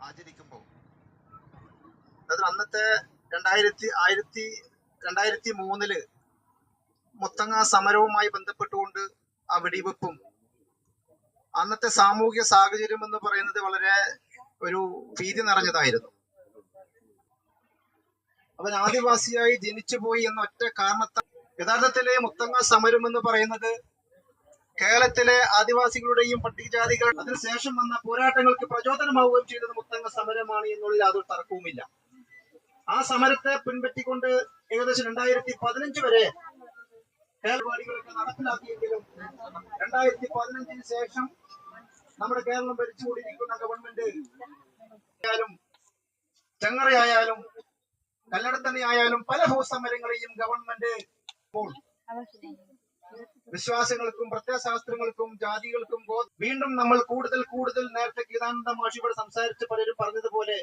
ആചരിക്കുമ്പോൾ, അതായത് അന്നത്തെ 2003 മുത്തങ്ങ സമരവുമായി ബന്ധപ്പെട്ടുകൊണ്ട് ആ വെടിവെപ്പും അന്നത്തെ സാമൂഹ്യ സാഹചര്യം എന്ന് പറയുന്നത് വളരെ ഒരു ഭീതി നിറഞ്ഞതായിരുന്നു. അവൻ ആദിവാസിയായി ജനിച്ചുപോയി എന്ന ഒറ്റ കാരണത്താൽ യഥാർത്ഥത്തിലെ മുത്തങ്ങ സമരം എന്ന് പറയുന്നത് കേരളത്തിലെ ആദിവാസികളുടെയും പട്ടികജാതികളുടെ അതിനുശേഷം വന്ന പോരാട്ടങ്ങൾക്ക് പ്രചോദനമാവുകയും ചെയ്തത് മുത്തങ്ങ സമരമാണ് എന്നുള്ളതിൽ യാതൊരു തർക്കവുമില്ല. ആ സമരത്തെ പിൻപറ്റിക്കൊണ്ട് ഏകദേശം 2015 വരെ പരിപാടികളൊക്കെ നടപ്പിലാക്കിയെങ്കിലും 2015 ശേഷം നമ്മുടെ കേരളം ഭരിച്ചുകൊണ്ടിരിക്കുന്ന ഗവൺമെന്റ് ആയാലും ചെങ്ങറയായാലും കല്ലടത്തണ്ണയായാലും പല ഭൂസമരങ്ങളെയും ഗവൺമെന്റ് ഇപ്പോൾ വിശ്വാസങ്ങൾക്കും പ്രത്യയശാസ്ത്രങ്ങൾക്കും ജാതികൾക്കും വീണ്ടും നമ്മൾ കൂടുതൽ നേരത്തെ ഗീതാനന്ദ മാഷിയോട് സംസാരിച്ച് പലരും പറഞ്ഞതുപോലെ